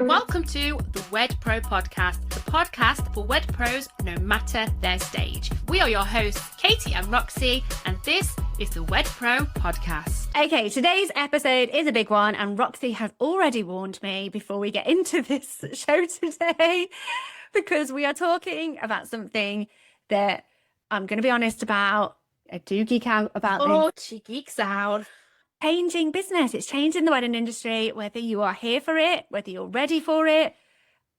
Welcome to the Wedpro podcast, the podcast for Wedpros no matter their stage. We are your hosts, Katie and Roxy, and this is the Wedpro podcast. Okay, today's episode is a big one, and Roxy has already warned me before we get into this show today, because we are talking about something that I'm going to be honest about. I do geek out about this. Oh, she geeks out. Changing business. It's changing the wedding industry, whether you are here for it, whether you're ready for it,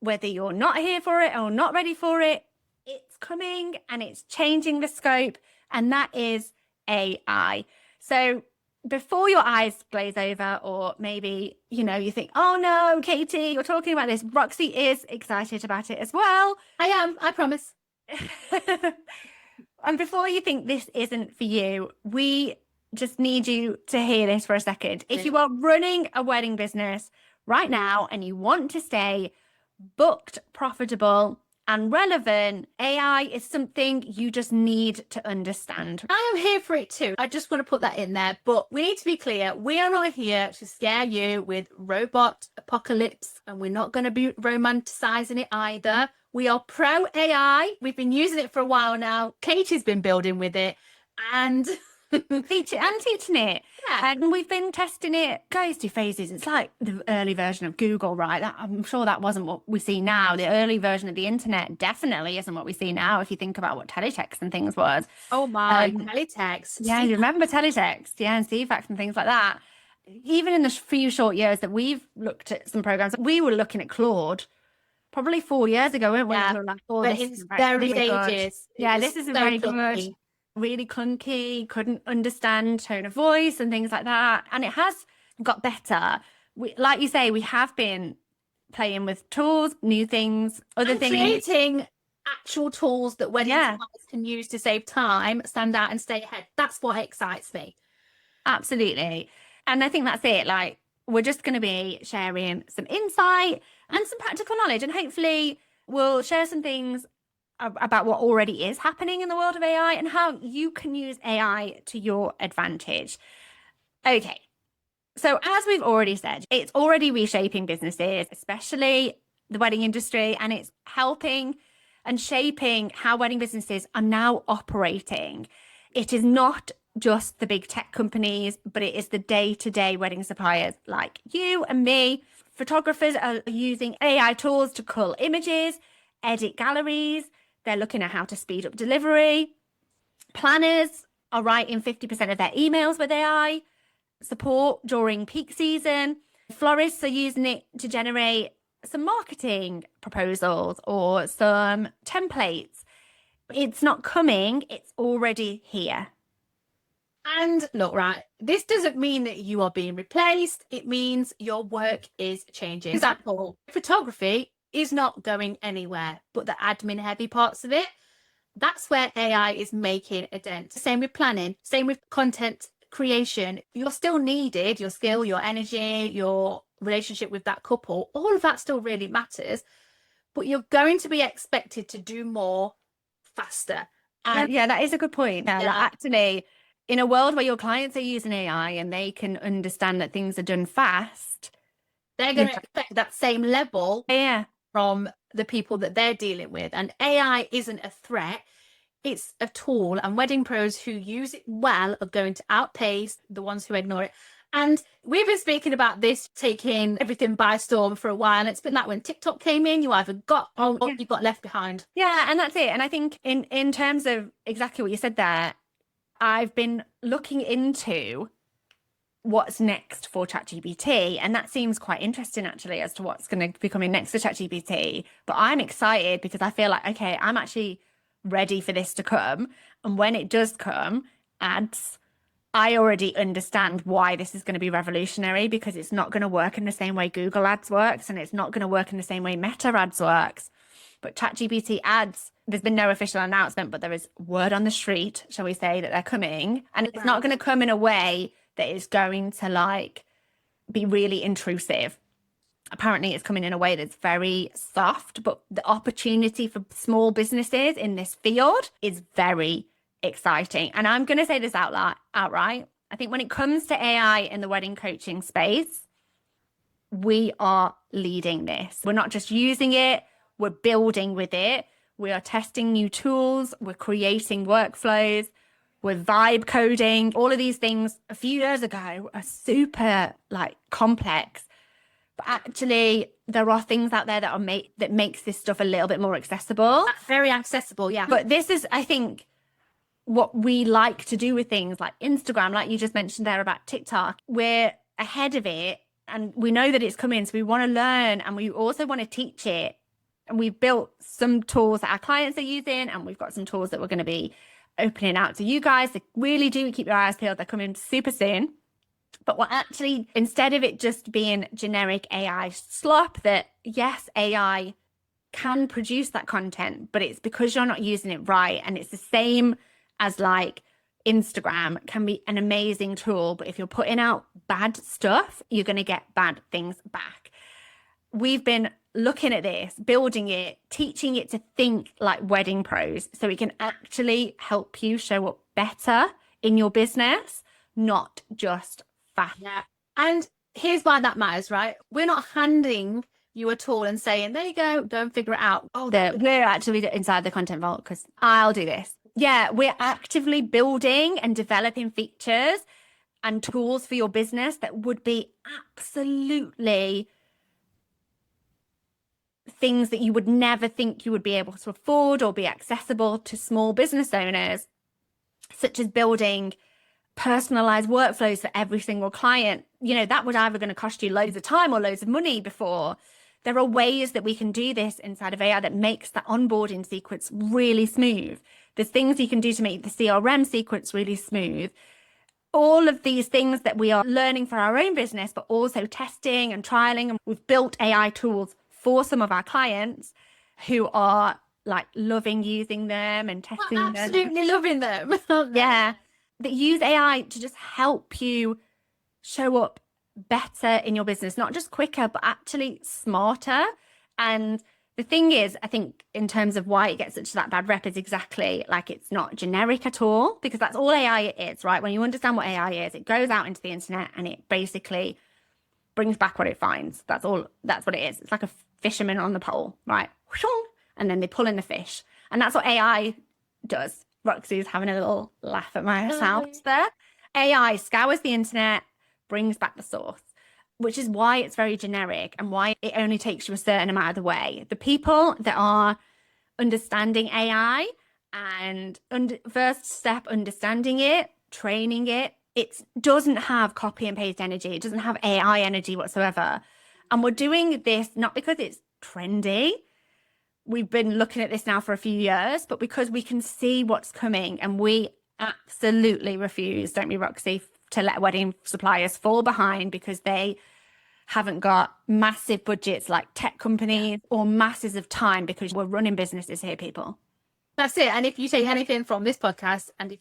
whether you're not here for it or not ready for it. It's coming and it's changing the scope, and that is AI. So before your eyes glaze over, or maybe, you think, oh no, Katie, you're talking about this. Roxy is excited about it as well. I am, I promise. And before you think this isn't for you, we just need you to hear this for a second. If you are running a wedding business right now and you want to stay booked, profitable, and relevant, AI is something you just need to understand. I am here for it too. I just want to put that in there. But we need to be clear. We are not here to scare you with robot apocalypse, and we're not going to be romanticizing it either. We are pro AI. We've been using it for a while now. Katie's been building with it and teaching it. Yeah. And we've been testing it, goes through phases. It's like the early version of Google, right? I'm sure that wasn't what we see now. The early version of the internet definitely isn't what we see now, if you think about what teletext and things was. Oh my, teletext. Yeah, you remember teletext, yeah, and CFAX and things like that. Even in the few short years that we've looked at some programs, we were looking at Claude probably 4 years ago, weren't we? Yeah, we were like, oh, but it's very stages. Yeah, this is very good. Really clunky, couldn't understand tone of voice and things like that. And it has got better. Like you say, we have been playing with tools, new things, other things. Creating actual tools that wedding planners can use to save time, stand out and stay ahead. That's what excites me. Absolutely. And I think that's it. Like, we're just going to be sharing some insight and some practical knowledge. And hopefully we'll share some things about what already is happening in the world of AI and how you can use AI to your advantage. Okay, so as we've already said, it's already reshaping businesses, especially the wedding industry, and it's helping and shaping how wedding businesses are now operating. It is not just the big tech companies, but it is the day-to-day wedding suppliers like you and me. Photographers are using AI tools to cull images, edit galleries. They're looking at how to speed up delivery. Planners are writing 50% of their emails with AI support during peak season. Florists are using it to generate some marketing proposals or some templates. It's not coming, it's already here. And look, right, this doesn't mean that you are being replaced. It means your work is changing. For example, photography is not going anywhere, but the admin heavy parts of it, that's where AI is making a dent. Same with planning, same with content creation. You're still needed, your skill, your energy, your relationship with that couple, all of that still really matters, but you're going to be expected to do more faster. And yeah, that is a good point. Yeah. Like, actually, in a world where your clients are using AI and they can understand that things are done fast, they're going to expect that same level from the people that they're dealing with. And AI isn't a threat, it's a tool. And wedding pros who use it well are going to outpace the ones who ignore it. And we've been speaking about this taking everything by storm for a while. And it's been like when TikTok came in, you either got on or you got left behind. Yeah, and that's it. And I think in terms of exactly what you said there, I've been looking into what's next for ChatGPT, and that seems quite interesting actually as to what's going to be coming next for ChatGPT. But I'm excited because I feel like, okay, I'm actually ready for this to come, and when it does come, ads, I already understand why this is going to be revolutionary, because it's not going to work in the same way Google ads works, and it's not going to work in the same way Meta ads works. But ChatGPT ads, there's been no official announcement, but there is word on the street, shall we say, that they're coming, and it's not going to come in a way that is going to like be really intrusive. Apparently it's coming in a way that's very soft, but the opportunity for small businesses in this field is very exciting. And I'm going to say this outright. I think when it comes to AI in the wedding coaching space, we are leading this. We're not just using it, we're building with it. We are testing new tools, we're creating workflows, we're vibe coding. All of these things a few years ago are super like complex. But actually, there are things out there that makes this stuff a little bit more accessible. Very accessible, yeah. But this is, I think, what we like to do with things like Instagram, like you just mentioned there about TikTok. We're ahead of it and we know that it's coming. So we want to learn and we also want to teach it. And we've built some tools that our clients are using, and we've got some tools that we're going to be opening out to you guys. So really do keep your eyes peeled. They're coming super soon. But we're actually, instead of it just being generic AI slop, that yes, AI can produce that content, but it's because you're not using it right. And it's the same as like Instagram can be an amazing tool, but if you're putting out bad stuff, you're going to get bad things back. We've been looking at this, building it, teaching it to think like Wedpros so it can actually help you show up better in your business, not just fast. Yeah. And here's why that matters, right? We're not handing you a tool and saying, there you go, don't figure it out. Oh, we're actually inside the content vault because I'll do this. Yeah, we're actively building and developing features and tools for your business that would be absolutely things that you would never think you would be able to afford or be accessible to small business owners, such as building personalized workflows for every single client. You know, that would either going to cost you loads of time or loads of money before. There are ways that we can do this inside of AI that makes that onboarding sequence really smooth. There's things you can do to make the CRM sequence really smooth. All of these things that we are learning for our own business, but also testing and trialing. And we've built AI tools for some of our clients who are like loving using them and testing them. Absolutely loving them. Yeah. That use AI to just help you show up better in your business, not just quicker, but actually smarter. And the thing is, I think in terms of why it gets such that bad rep is exactly like it's not generic at all, because that's all AI is, right? When you understand what AI is, it goes out into the internet and it basically brings back what it finds. That's what it is. It's like a fisherman on the pole, right? And then they pull in the fish. And that's what AI does. Roxy's having a little laugh at myself there. AI scours the internet, brings back the source, which is why it's very generic and why it only takes you a certain amount of the way. The people that are understanding AI and first step understanding it, training it, it doesn't have copy and paste energy. It doesn't have AI energy whatsoever. And we're doing this not because it's trendy. We've been looking at this now for a few years, but because we can see what's coming, and we absolutely refuse, don't we, Roxy, to let wedding suppliers fall behind because they haven't got massive budgets like tech companies or masses of time, because we're running businesses here, people. That's it. And if you take anything from this podcast, and if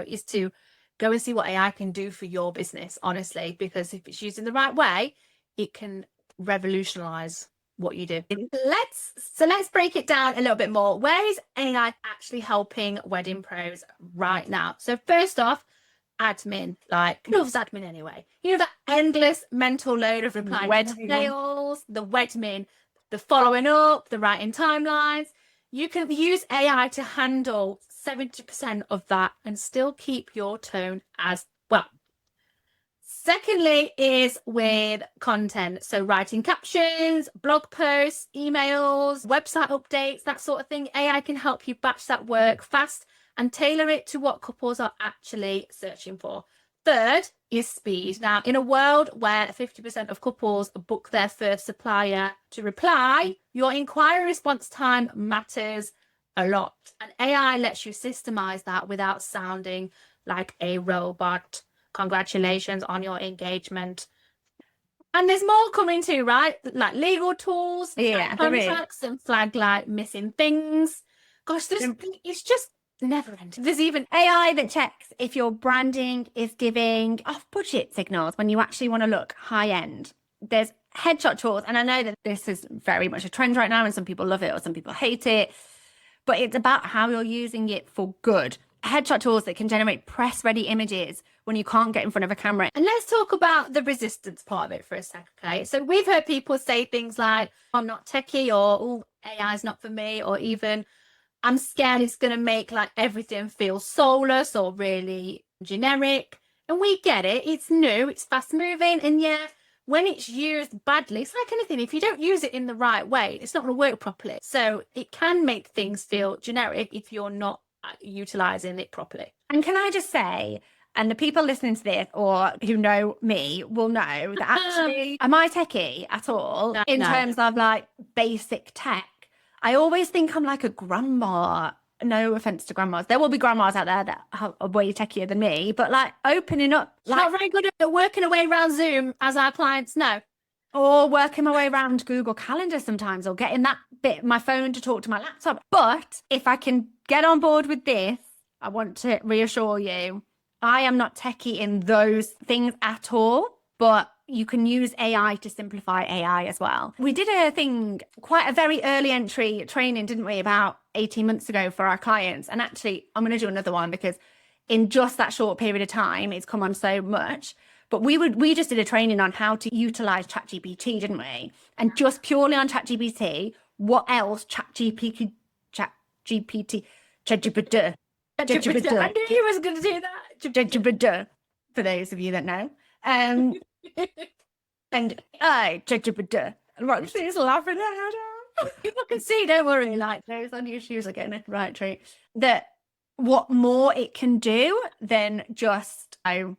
is to go and see what AI can do for your business, honestly, because if it's used in the right way, it can revolutionize what you do. Let's break it down a little bit more. Where is AI actually helping wedding pros right now? So first off, admin, like loves admin anyway. That endless mental load of replying to emails, the wedmin, the following up, the writing timelines. You can use AI to handle 70% of that and still keep your tone as well. Secondly is with content. So writing captions, blog posts, emails, website updates, that sort of thing. AI can help you batch that work fast and tailor it to what couples are actually searching for. Third is speed. Now, in a world where 50% of couples book their first supplier to reply, your inquiry response time matters a lot. And AI lets you systemize that without sounding like a robot. Congratulations on your engagement. And there's more coming too, right? Like legal tools, contracts, and flag like missing things. Gosh, it's just never ending. There's even AI that checks if your branding is giving off budget signals when you actually want to look high end. There's headshot tools, and I know that this is very much a trend right now, and some people love it or some people hate it, but it's about how you're using it for good. headshot tools that can generate press-ready images when you can't get in front of a camera. And let's talk about the resistance part of it for a sec, okay? So we've heard people say things like, I'm not techie, or, oh, AI is not for me, or even, I'm scared it's going to make like everything feel soulless or really generic. And we get it. It's new, it's fast moving. And yeah, when it's used badly, it's like anything. If you don't use it in the right way, it's not going to work properly. So it can make things feel generic if you're not utilizing it properly. And can I just say, and the people listening to this or who know me will know that actually, am I techie at all in terms of like basic tech? I always think I'm like a grandma. No offense to grandmas. There will be grandmas out there that are way techier than me, but like opening up. Like, not very good at working away around Zoom, as our clients know. Or working my way around Google Calendar sometimes, or getting that bit my phone to talk to my laptop. But if I can get on board with this, I want to reassure you, I am not techie in those things at all, but you can use AI to simplify AI as well. We did a thing, quite a very early entry training, didn't we, about 18 months ago for our clients. And actually, I'm going to do another one because in just that short period of time, it's come on so much. But we just did a training on how to utilize ChatGPT, didn't we? And just purely on ChatGPT, what else ChatGPT. I knew you was going to do that. For those of you that know. And Roxy's laughing her head off. People can see, don't worry. Like those on your shoes are getting a right treat. That what more it can do than just very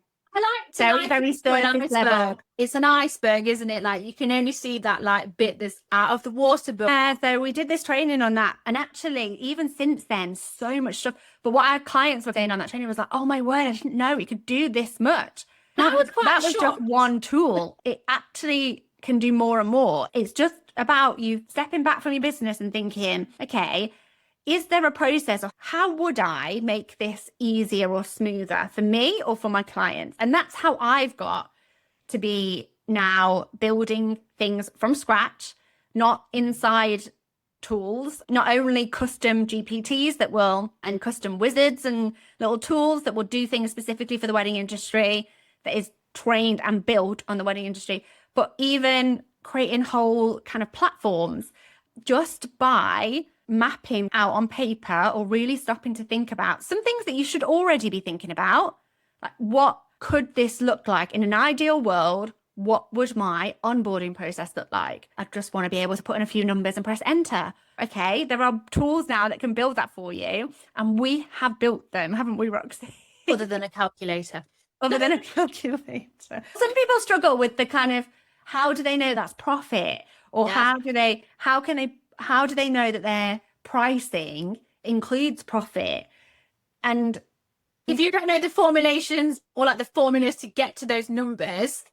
surface level. It's an iceberg, isn't it? Like you can only see that like bit that's out of the water. But so we did this training on that, and actually, even since then, so much stuff. But what our clients were saying on that training was like, "Oh my word, I didn't know it could do this much." That was just one tool. It actually can do more and more. It's just about you stepping back from your business and thinking, okay, is there a process of how would I make this easier or smoother for me or for my clients? And that's how I've got to be now building things from scratch, not inside tools, not only custom GPTs and custom wizards and little tools that will do things specifically for the wedding industry that is trained and built on the wedding industry, but even creating whole kind of platforms just by mapping out on paper or really stopping to think about some things that you should already be thinking about. Like, what could this look like in an ideal world? What would my onboarding process look like? I just want to be able to put in a few numbers and press enter. Okay, there are tools now that can build that for you. And we have built them, haven't we, Roxy? Other than a calculator. Some people struggle with the kind of, how do they know that's profit? Or how do they know that their pricing includes profit? And if you don't know the formulations or like the formulas to get to those numbers,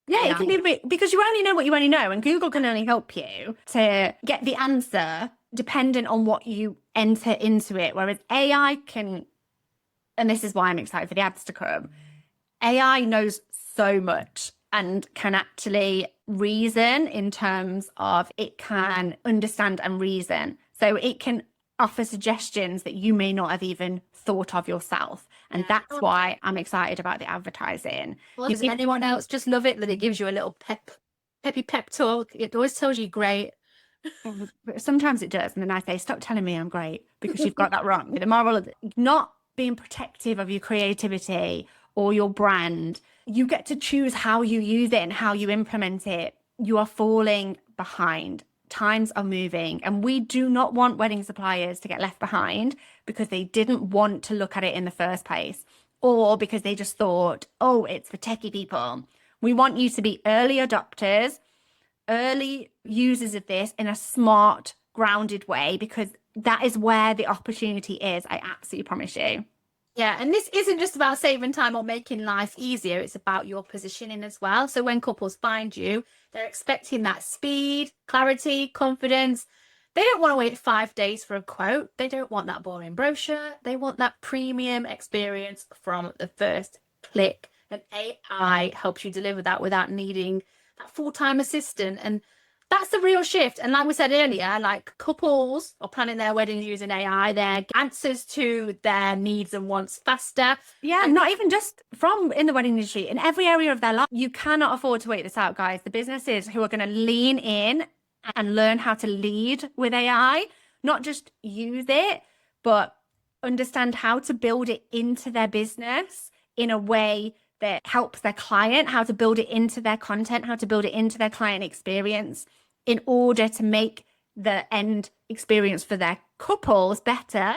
it can be because you only know what you only know, and Google can only help you to get the answer dependent on what you enter into it. Whereas AI can, and this is why I'm excited for the ads to come, AI knows so much and can actually reason in terms of it can understand and reason. So it can offer suggestions that you may not have even thought of yourself. And that's why I'm excited about the advertising. Well, does anyone else just love it that it gives you a little peppy pep talk? It always tells you great. Sometimes it does. And then I say, stop telling me I'm great because you've got that wrong. The moral of not being protective of your creativity or your brand. You get to choose how you use it and how you implement it. You are falling behind. Times are moving, and we do not want wedding suppliers to get left behind because they didn't want to look at it in the first place, or because they just thought, oh, it's for techie people. We want you to be early adopters, early users of this in a smart, grounded way, because that is where the opportunity is. I absolutely promise you. Yeah, and this isn't just about saving time or making life easier. It's about your positioning as well. So when couples find you, they're expecting that speed, clarity, confidence. They don't want to wait 5 days for a quote. They don't want that boring brochure. They want that premium experience from the first click. And AI helps you deliver that without needing that full-time assistant. And That's a real shift. And like we said earlier, like couples are planning their weddings using AI, their answers to their needs and wants faster. Yeah, And not even just from in the wedding industry, in every area of their life. You cannot afford to wait this out, guys. The businesses who are going to lean in and learn how to lead with AI, not just use it, but understand how to build it into their business in a way that helps their client, how to build it into their content, how to build it into their client experience in order to make the end experience for their couples better.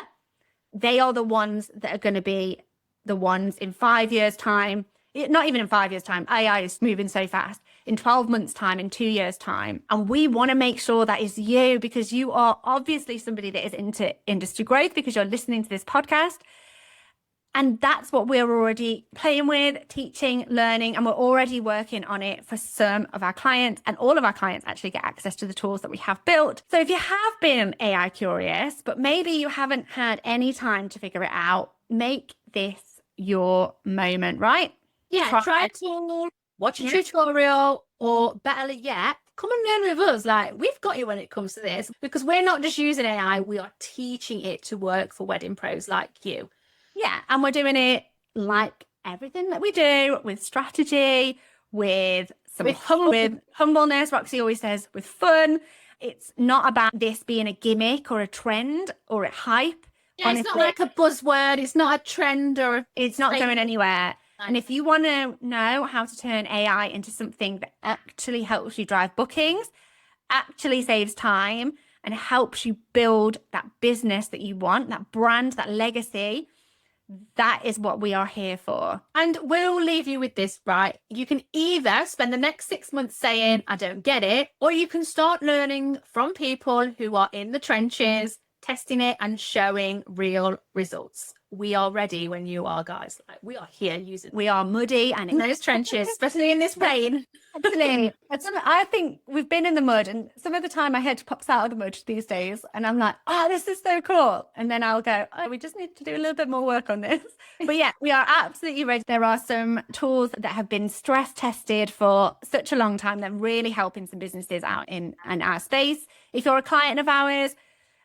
They are the ones that are going to be the ones in 5 years' time. Not even in 5 years' time. AI is moving so fast. In 12 months' time, in 2 years' time. And we want to make sure that is you, because you are obviously somebody that is into industry growth because you're listening to this podcast. And that's what we're already playing with, teaching, learning, and we're already working on it for some of our clients. And all of our clients actually get access to the tools that we have built. So if you have been AI curious, but maybe you haven't had any time to figure it out, make this your moment, right? yeah, try a tool, watch a tutorial, or better yet, come and learn with us. Like, we've got you when it comes to this, because we're not just using AI, we are teaching it to work for wedding pros like you. Yeah, and we're doing it like everything that we do, with strategy, with humbleness. Roxy always says with fun. It's not about this being a gimmick or a trend or a hype. Yeah, honestly, it's not like a buzzword. It's not a trend or it's not going anywhere. And if you want to know how to turn AI into something that actually helps you drive bookings, actually saves time, and helps you build that business that you want, that brand, that legacy, that is what we are here for. And we'll leave you with this, right? You can either spend the next 6 months saying, I don't get it, or you can start learning from people who are in the trenches, testing it and showing real results. We are ready when you are, guys. Like, we are here using. We are muddy and in those trenches, especially in this rain. Absolutely. I think we've been in the mud, and some of the time my head pops out of the mud these days, and I'm like, oh, this is so cool. And then I'll go, oh, we just need to do a little bit more work on this. But yeah, we are absolutely ready. There are some tools that have been stress tested for such a long time that are really helping some businesses out in our space. If you're a client of ours,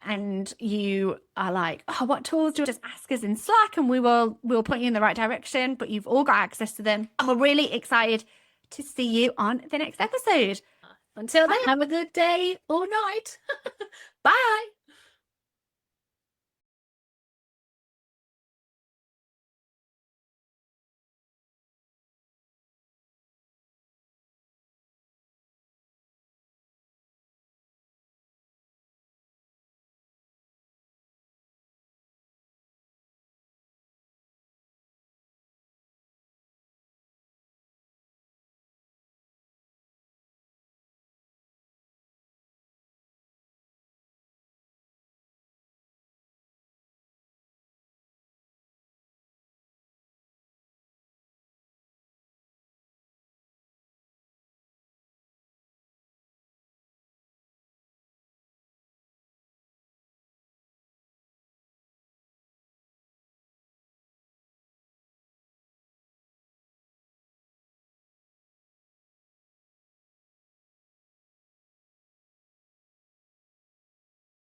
and you are like, oh, what tools do you just ask us in Slack and we'll put you in the right direction, but you've all got access to them. And we're really excited to see you on the next episode. Until then, have a good day or night. Bye.